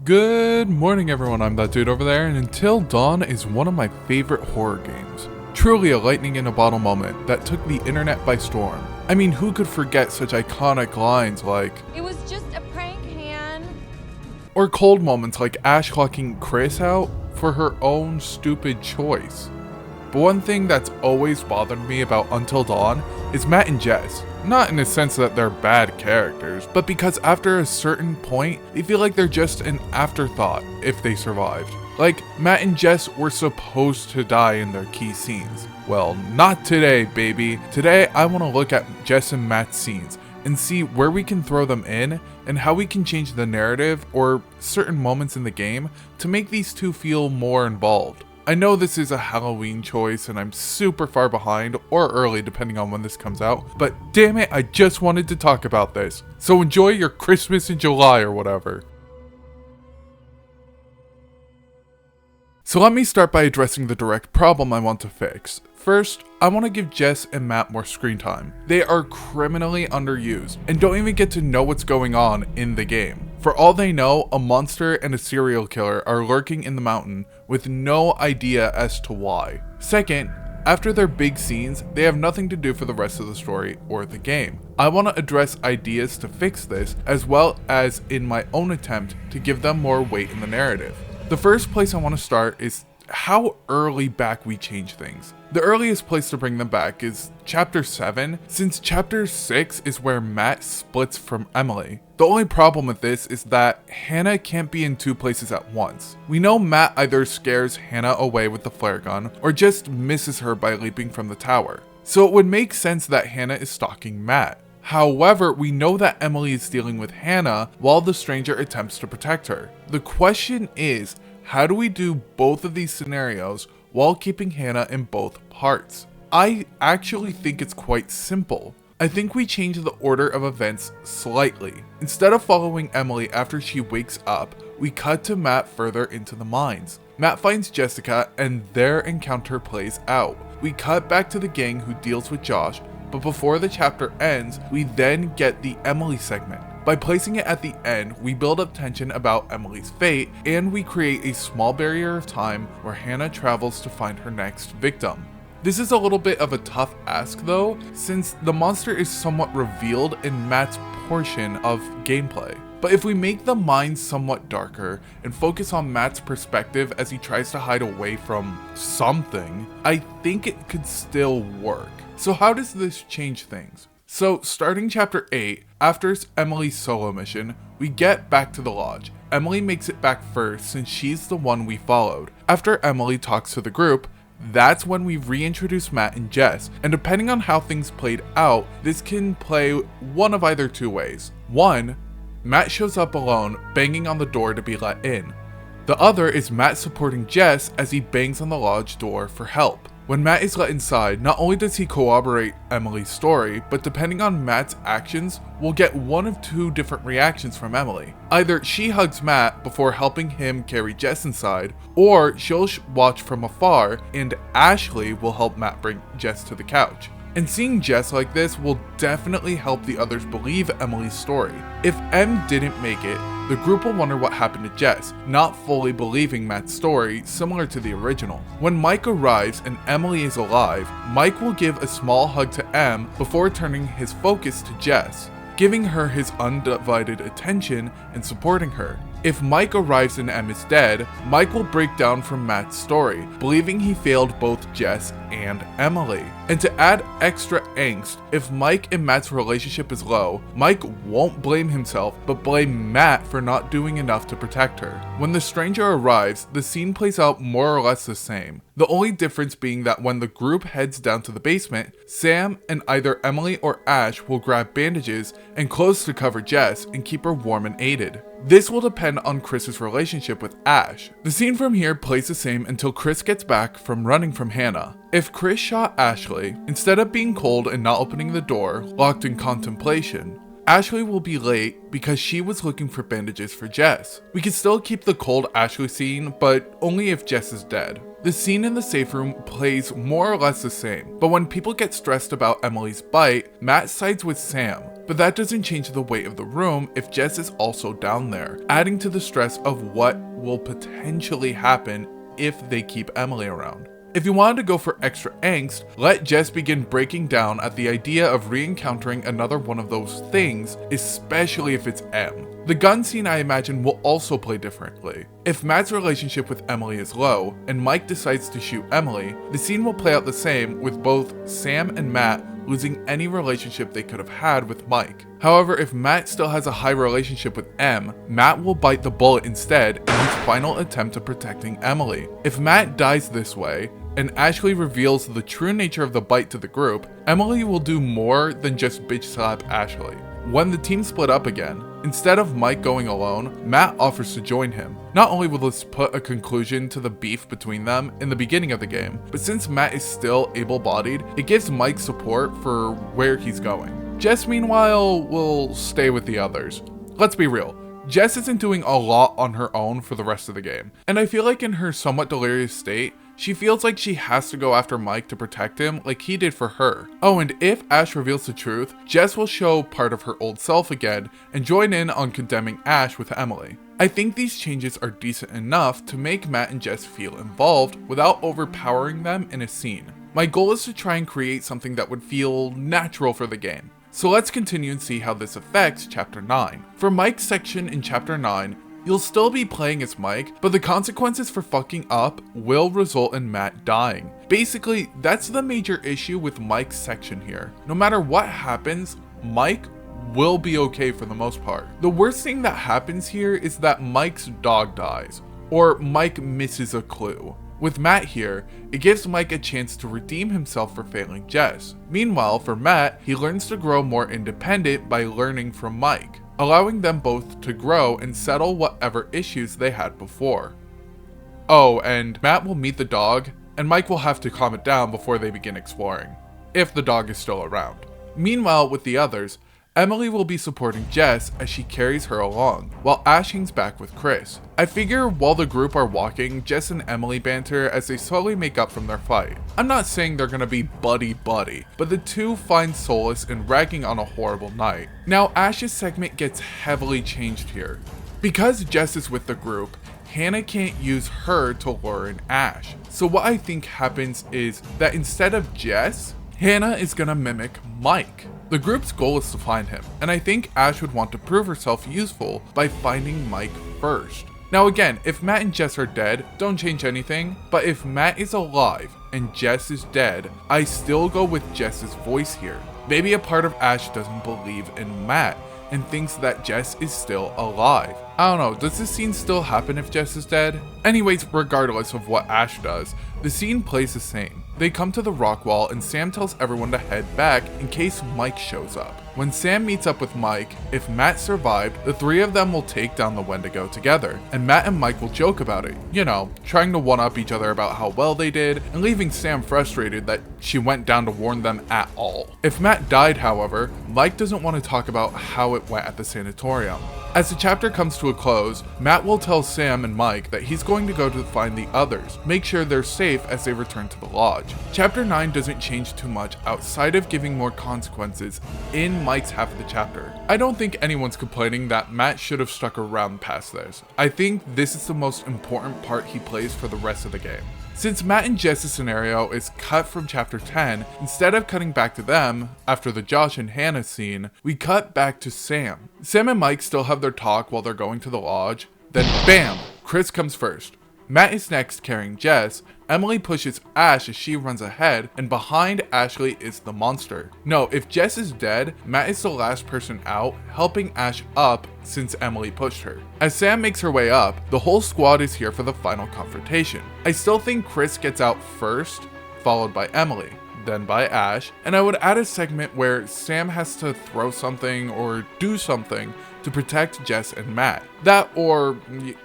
Good morning everyone, I'm that dude over there, and Until Dawn is one of my favorite horror games. Truly a lightning in a bottle moment that took the internet by storm. I mean, who could forget such iconic lines like, "It was just a prank, Han." Or cold moments like Ash locking Chris out for her own stupid choice. But one thing that's always bothered me about Until Dawn is Matt and Jess. Not in the sense that they're bad characters, but because after a certain point, they feel like they're just an afterthought if they survived. Like, Matt and Jess were supposed to die in their key scenes. Well, not today, baby. Today, I want to look at Jess and Matt's scenes and see where we can throw them in and how we can change the narrative or certain moments in the game to make these two feel more involved. I know this is a Halloween choice and I'm super far behind or early depending on when this comes out, but damn it, I just wanted to talk about this. So enjoy your Christmas in July or whatever. So let me start by addressing the direct problem I want to fix. First, I want to give Jess and Matt more screen time. They are criminally underused and don't even get to know what's going on in the game. For all they know, a monster and a serial killer are lurking in the mountain with no idea as to why. Second, after their big scenes, they have nothing to do for the rest of the story or the game. I want to address ideas to fix this, as well as in my own attempt to give them more weight in the narrative. The first place I want to start is how early back we change things. The earliest place to bring them back is chapter 7, since chapter 6 is where Matt splits from Emily. The only problem with this is that Hannah can't be in two places at once. We know Matt either scares Hannah away with the flare gun or just misses her by leaping from the tower. So it would make sense that Hannah is stalking Matt. However, we know that Emily is dealing with Hannah while the stranger attempts to protect her. The question is, how do we do both of these scenarios while keeping Hannah in both parts? I actually think it's quite simple. I think we change the order of events slightly. Instead of following Emily after she wakes up, we cut to Matt further into the mines. Matt finds Jessica and their encounter plays out. We cut back to the gang who deals with Josh, but before the chapter ends, we then get the Emily segment. By placing it at the end, we build up tension about Emily's fate, and we create a small barrier of time where Hannah travels to find her next victim. This is a little bit of a tough ask though, since the monster is somewhat revealed in Matt's portion of gameplay. But if we make the mines somewhat darker and focus on Matt's perspective as he tries to hide away from something, I think it could still work. So how does this change things? So starting chapter 8, after Emily's solo mission, we get back to the lodge. Emily makes it back first since she's the one we followed. After Emily talks to the group, that's when we reintroduce Matt and Jess, and depending on how things played out, this can play one of either two ways. One, Matt shows up alone, banging on the door to be let in. The other is Matt supporting Jess as he bangs on the lodge door for help. When Matt is let inside, not only does he corroborate Emily's story, but depending on Matt's actions, we'll get one of two different reactions from Emily. Either she hugs Matt before helping him carry Jess inside, or she'll watch from afar and Ashley will help Matt bring Jess to the couch. And seeing Jess like this will definitely help the others believe Emily's story. If Em didn't make it, the group will wonder what happened to Jess, not fully believing Matt's story, similar to the original. When Mike arrives and Emily is alive, Mike will give a small hug to Em before turning his focus to Jess, giving her his undivided attention and supporting her. If Mike arrives and Em is dead, Mike will break down from Matt's story, believing he failed both Jess and Emily. And to add extra angst, if Mike and Matt's relationship is low, Mike won't blame himself, but blame Matt for not doing enough to protect her. When the stranger arrives, the scene plays out more or less the same. The only difference being that when the group heads down to the basement, Sam and either Emily or Ash will grab bandages and clothes to cover Jess and keep her warm and aided. This will depend on Chris's relationship with Ash. The scene from here plays the same until Chris gets back from running from Hannah. If Chris shot Ashley, instead of being cold and not opening the door, locked in contemplation, Ashley will be late because she was looking for bandages for Jess. We can still keep the cold Ashley scene, but only if Jess is dead. The scene in the safe room plays more or less the same, but when people get stressed about Emily's bite, Matt sides with Sam. But that doesn't change the weight of the room if Jess is also down there, adding to the stress of what will potentially happen if they keep Emily around. If you wanted to go for extra angst, let Jess begin breaking down at the idea of re-encountering another one of those things, especially if it's M. The gun scene, I imagine, will also play differently. If Matt's relationship with Emily is low, and Mike decides to shoot Emily, the scene will play out the same with both Sam and Matt losing any relationship they could have had with Mike. However, if Matt still has a high relationship with M, Matt will bite the bullet instead in his final attempt at protecting Emily. If Matt dies this way, and Ashley reveals the true nature of the bite to the group, Emily will do more than just bitch slap Ashley. When the team split up again, instead of Mike going alone, Matt offers to join him. Not only will this put a conclusion to the beef between them in the beginning of the game, but since Matt is still able-bodied, it gives Mike support for where he's going. Jess, meanwhile, will stay with the others. Let's be real. Jess isn't doing a lot on her own for the rest of the game, and I feel like in her somewhat delirious state, she feels like she has to go after Mike to protect him like he did for her. Oh, and if Ash reveals the truth, Jess will show part of her old self again and join in on condemning Ash with Emily. I think these changes are decent enough to make Matt and Jess feel involved without overpowering them in a scene. My goal is to try and create something that would feel natural for the game. So let's continue and see how this affects Chapter 9. For Mike's section in Chapter 9, you'll still be playing as Mike, but the consequences for fucking up will result in Matt dying. Basically, that's the major issue with Mike's section here. No matter what happens, Mike will be okay for the most part. The worst thing that happens here is that Mike's dog dies, or Mike misses a clue. With Matt here, it gives Mike a chance to redeem himself for failing Jess. Meanwhile, for Matt, he learns to grow more independent by learning from Mike, allowing them both to grow and settle whatever issues they had before. Oh, and Matt will meet the dog, and Mike will have to calm it down before they begin exploring, if the dog is still around. Meanwhile, with the others, Emily will be supporting Jess as she carries her along, while Ash hangs back with Chris. I figure while the group are walking, Jess and Emily banter as they slowly make up from their fight. I'm not saying they're gonna be buddy-buddy, but the two find solace in ragging on a horrible night. Now, Ash's segment gets heavily changed here. Because Jess is with the group, Hannah can't use her to lure in Ash. So what I think happens is that instead of Jess, Hannah is gonna mimic Mike. The group's goal is to find him, and I think Ash would want to prove herself useful by finding Mike first. Now again, if Matt and Jess are dead, don't change anything, but if Matt is alive and Jess is dead, I still go with Jess's voice here. Maybe a part of Ash doesn't believe in Matt and thinks that Jess is still alive. I don't know, does this scene still happen if Jess is dead? Anyways, regardless of what Ash does, the scene plays the same. They come to the rock wall and Sam tells everyone to head back in case Mike shows up. When Sam meets up with Mike, if Matt survived, the three of them will take down the Wendigo together, and Matt and Mike will joke about it, you know, trying to one-up each other about how well they did, and leaving Sam frustrated that she went down to warn them at all. If Matt died, however, Mike doesn't want to talk about how it went at the sanatorium. As the chapter comes to a close, Matt will tell Sam and Mike that he's going to go to find the others, make sure they're safe as they return to the lodge. Chapter 9 doesn't change too much outside of giving more consequences in Mike's half of the chapter. I don't think anyone's complaining that Matt should have stuck around past this. I think this is the most important part he plays for the rest of the game. Since Matt and Jess's scenario is cut from chapter 10, instead of cutting back to them after the Josh and Hannah scene, we cut back to Sam. Sam and Mike still have their talk while they're going to the lodge, then bam, Chris comes first. Matt is next carrying Jess, Emily pushes Ash as she runs ahead, and behind Ashley is the monster. No, if Jess is dead, Matt is the last person out, helping Ash up since Emily pushed her. As Sam makes her way up, the whole squad is here for the final confrontation. I still think Chris gets out first, followed by Emily, then by Ash, and I would add a segment where Sam has to throw something or do something to protect Jess and Matt. That or,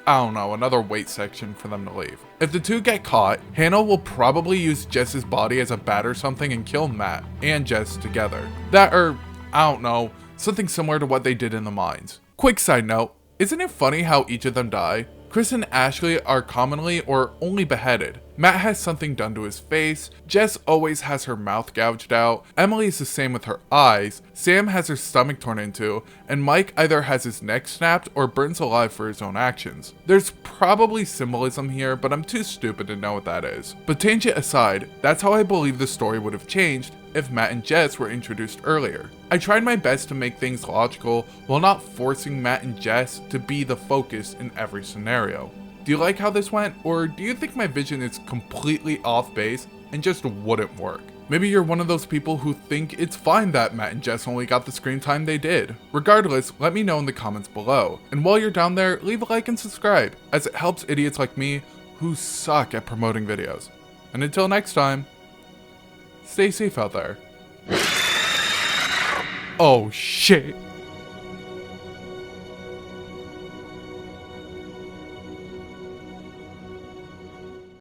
I don't know, another wait section for them to leave. If the two get caught, Hannah will probably use Jess's body as a bat or something and kill Matt and Jess together. That or, I don't know, something similar to what they did in the mines. Quick side note, isn't it funny how each of them die? Chris and Ashley are commonly or only beheaded. Matt has something done to his face, Jess always has her mouth gouged out, Emily is the same with her eyes, Sam has her stomach torn into, and Mike either has his neck snapped or burns alive for his own actions. There's probably symbolism here, but I'm too stupid to know what that is. But tangent aside, that's how I believe the story would have changed if Matt and Jess were introduced earlier. I tried my best to make things logical while not forcing Matt and Jess to be the focus in every scenario. Do you like how this went, or do you think my vision is completely off base and just wouldn't work? Maybe you're one of those people who think it's fine that Matt and Jess only got the screen time they did. Regardless, let me know in the comments below. And while you're down there, leave a like and subscribe, as it helps idiots like me who suck at promoting videos. And until next time, stay safe out there. Oh shit.